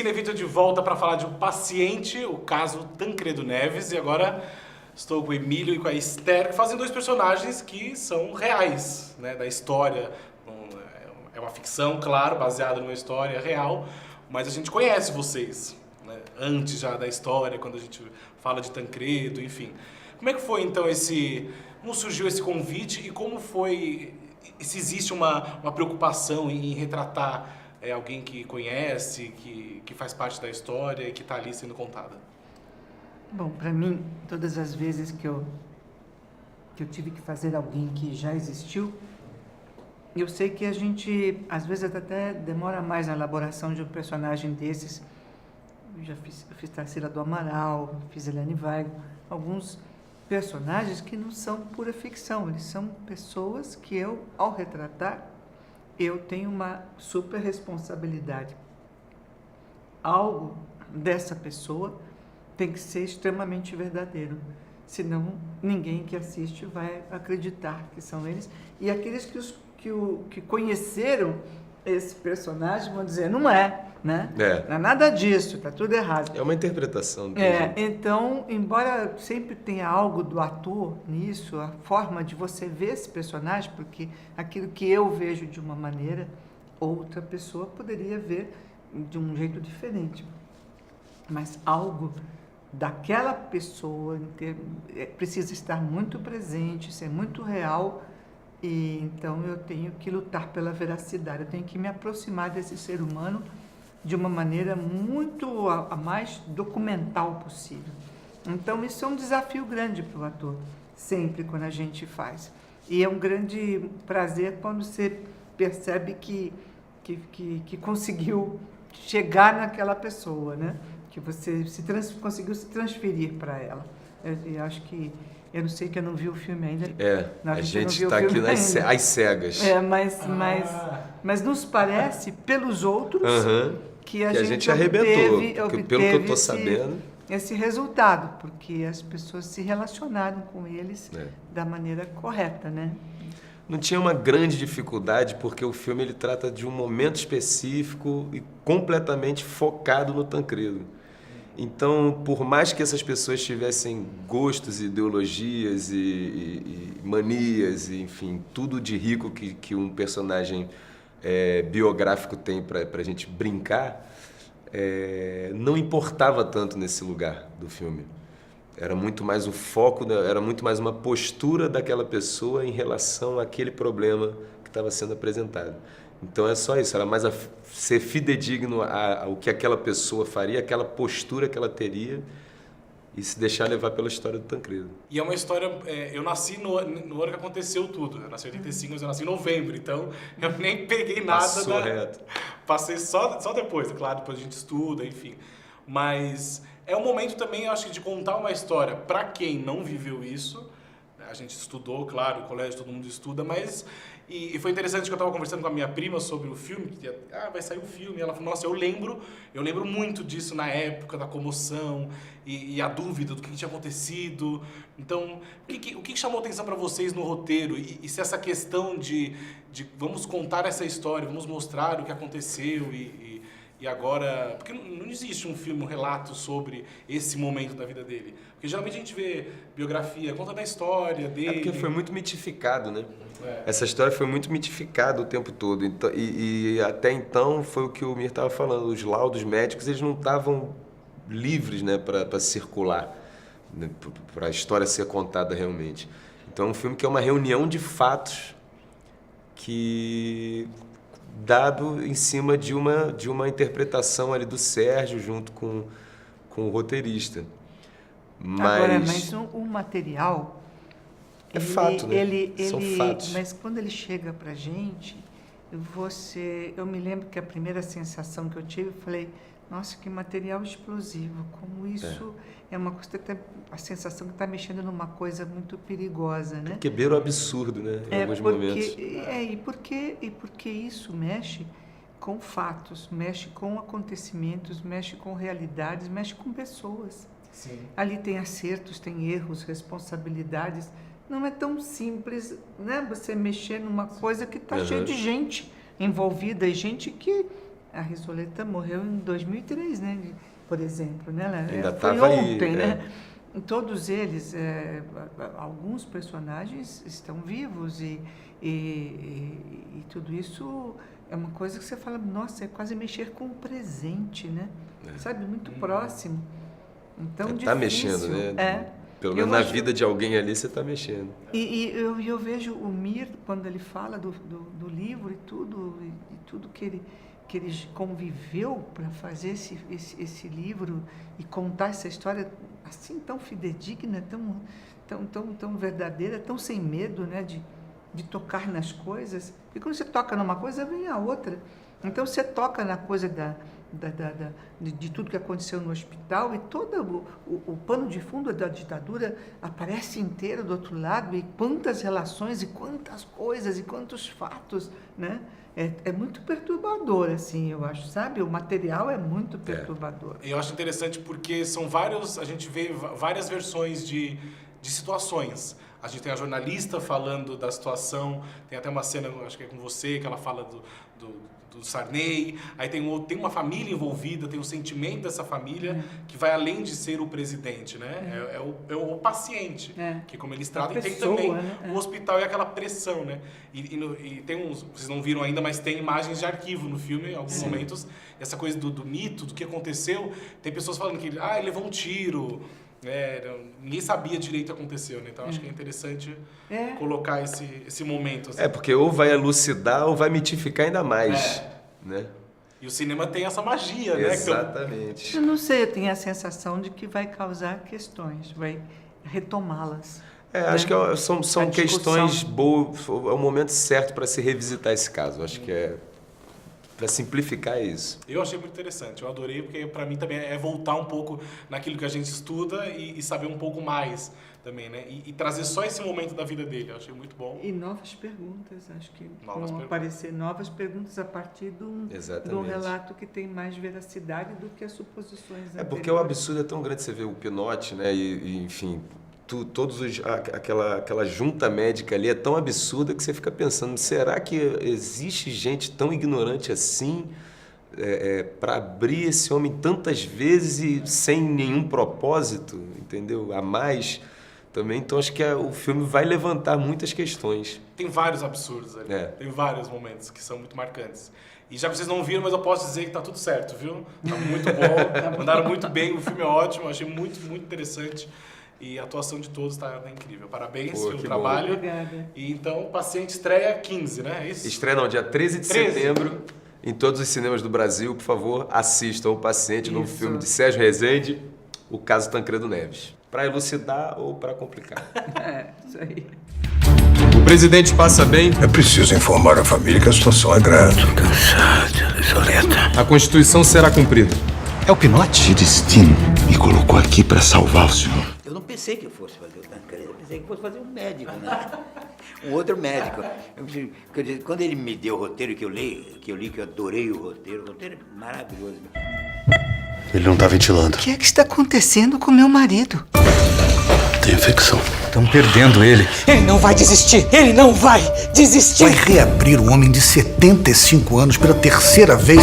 Cinevito de volta para falar de um paciente, o caso Tancredo Neves. E agora estou com o Emílio e com a Esther, que fazem dois personagens que são reais, né, da história. É uma ficção, claro, baseada numa história real, mas a gente conhece vocês, né, antes já da história, quando a gente fala de Tancredo, enfim. Como é que foi, então, como surgiu esse convite e como foi, se existe uma preocupação em retratar alguém que conhece, que faz parte da história e que está ali sendo contada? Bom, para mim, todas as vezes que eu tive que fazer alguém que já existiu, eu sei que a gente, às vezes, até demora mais na elaboração de um personagem desses. Eu fiz Tarsila do Amaral, fiz Helene Weigl, alguns personagens que não são pura ficção, eles são pessoas que eu, ao retratar, eu tenho uma super responsabilidade. Algo dessa pessoa tem que ser extremamente verdadeiro, senão ninguém que assiste vai acreditar que são eles. E aqueles que conheceram esse personagem vão dizer, não é, né? Não é nada disso, está tudo errado. É uma interpretação. Então, embora sempre tenha algo do ator nisso, a forma de você ver esse personagem, porque aquilo que eu vejo de uma maneira, outra pessoa poderia ver de um jeito diferente. Mas algo daquela pessoa precisa estar muito presente, ser muito real, e então eu tenho que lutar pela veracidade, eu tenho que me aproximar desse ser humano de uma maneira muito a mais documental possível. Então isso é um desafio grande para o ator, sempre quando a gente faz. E é um grande prazer quando você percebe que conseguiu chegar naquela pessoa, né? Que você conseguiu se transferir para ela. Eu acho que... Eu não sei, que eu não vi o filme ainda. A gente está aqui às cegas. Mas nos parece, pelos outros, que a gente arrebentou. obteve Pelo que eu estou sabendo. Esse resultado, porque as pessoas se relacionaram com eles da maneira correta, né? Não tinha uma grande dificuldade, porque o filme ele trata de um momento específico e completamente focado no Tancredo. Então, por mais que essas pessoas tivessem gostos, ideologias e manias, e, enfim, tudo de rico que um personagem biográfico tem para a gente brincar, não importava tanto nesse lugar do filme. Era muito mais o foco, era muito mais uma postura daquela pessoa em relação àquele problema que estava sendo apresentado. Então é só isso, era mais ser fidedigno ao que aquela pessoa faria, aquela postura que ela teria e se deixar levar pela história do Tancredo. E é uma história, eu nasci no ano que aconteceu tudo, eu nasci em 85, mas eu nasci em novembro, então eu nem peguei nada. Passou reto. Passei só depois, claro, depois a gente estuda, enfim. Mas é um momento também, eu acho, de contar uma história para quem não viveu isso. A gente estudou, claro, o colégio todo mundo estuda, mas... E foi interessante que eu estava conversando com a minha prima sobre o filme, que vai sair o filme, e ela falou, nossa, eu lembro muito disso na época, da comoção e a dúvida do que tinha acontecido. Então, o que chamou atenção para vocês no roteiro? E se essa questão de vamos contar essa história, vamos mostrar o que aconteceu e agora... Porque não existe um filme, um relato sobre esse momento da vida dele. Porque geralmente a gente vê biografia, conta da história dele. Porque foi muito mitificado, né? Essa história foi muito mitificada o tempo todo. Então, e até então foi o que o Mir estava falando. Os laudos médicos eles não estavam livres, né, para circular, né, para a história ser contada realmente. Então é um filme que é uma reunião de fatos que... dado em cima de uma interpretação ali do Sérgio junto com o roteirista. Mas o material... fato, né? São fatos. Mas quando ele chega pra gente, eu me lembro que a primeira sensação que eu tive, eu falei, nossa, que material explosivo, como isso é uma coisa, a sensação que está mexendo numa coisa muito perigosa, né? Que beira o absurdo, né? Em alguns momentos. E porque isso mexe com fatos, mexe com acontecimentos, mexe com realidades, mexe com pessoas. Sim. Ali tem acertos, tem erros, responsabilidades. Não é tão simples, né? Você mexer numa coisa que está cheia de gente envolvida e gente que A Risoleta morreu em 2003, né? Por exemplo, né? Ainda Foi estava aí, ontem, né? Todos eles, alguns personagens estão vivos e tudo isso é uma coisa que você fala, nossa, é quase mexer com o presente, né? Sabe, muito próximo. Então, tá mexendo, né? Pelo menos na vida de alguém ali você está mexendo. E eu vejo o Mir, quando ele fala do livro e tudo que ele conviveu para fazer esse livro e contar essa história assim tão fidedigna, tão verdadeira, tão sem medo, né, de tocar nas coisas. E quando você toca numa coisa, vem a outra. Então você toca na coisa de tudo que aconteceu no hospital e todo o pano de fundo da ditadura aparece inteiro do outro lado, e quantas relações e quantas coisas e quantos fatos, né? É muito perturbador, assim, eu acho, sabe? O material é muito perturbador. Eu acho interessante porque são vários, a gente vê várias versões de situações. A gente tem a jornalista falando da situação, tem até uma cena, acho que é com você, que ela fala do Sarney, aí tem uma família envolvida, tem o sentimento dessa família que vai além de ser o presidente, né? É o paciente, que como eles tratam, e tem também o hospital e aquela pressão, né? E tem vocês não viram ainda, mas tem imagens de arquivo no filme, em alguns momentos, essa coisa do mito, do que aconteceu, tem pessoas falando que ele levou um tiro, ninguém sabia direito o que aconteceu, né? Então acho que é interessante colocar esse momento. Assim. Porque ou vai elucidar ou vai mitificar ainda mais, né? E o cinema tem essa magia, né? Exatamente. Eu não sei, eu tenho a sensação de que vai causar questões, vai retomá-las. Acho que são questões boas, é o momento certo para se revisitar esse caso. Acho que para simplificar isso. Eu achei muito interessante, eu adorei, porque para mim também é voltar um pouco naquilo que a gente estuda e saber um pouco mais também, né? E trazer só esse momento da vida dele, eu achei muito bom. E novas perguntas, acho que vão aparecer novas perguntas a partir de um relato que tem mais veracidade do que as suposições anteriores. Porque o absurdo é tão grande, você vê o Pinote, né? E enfim, aquela junta médica ali é tão absurda que você fica pensando, será que existe gente tão ignorante assim para abrir esse homem tantas vezes e sem nenhum propósito, entendeu? A mais também. Então acho que o filme vai levantar muitas questões. Tem vários absurdos ali, tem vários momentos que são muito marcantes. E já que vocês não viram, mas eu posso dizer que tá tudo certo, viu? Tá muito bom, mandaram muito bem, o filme é ótimo, achei muito, muito interessante. E a atuação de todos está incrível. Parabéns pelo trabalho. Obrigada. E então, o Paciente estreia 15, né? É isso? Estreia dia 13 de setembro, em todos os cinemas do Brasil. Por favor, assistam O Paciente, novo filme de Sérgio Rezende, O Caso Tancredo Neves. Para elucidar ou para complicar. Isso aí. O presidente passa bem. É preciso informar a família que a situação é grave. Tô cansado, Risoleta. A Constituição será cumprida. É o Pinote? O destino me colocou aqui para salvar o senhor. Eu não pensei que eu fosse fazer o Tancredo, eu pensei que fosse fazer um médico, né? Um outro médico. Quando ele me deu o roteiro que eu li, que eu adorei o roteiro é maravilhoso. Ele não tá ventilando. O que é que está acontecendo com meu marido? Tem infecção. Estão perdendo ele. Ele não vai desistir! Ele não vai desistir! Vai reabrir um homem de 75 anos pela terceira vez.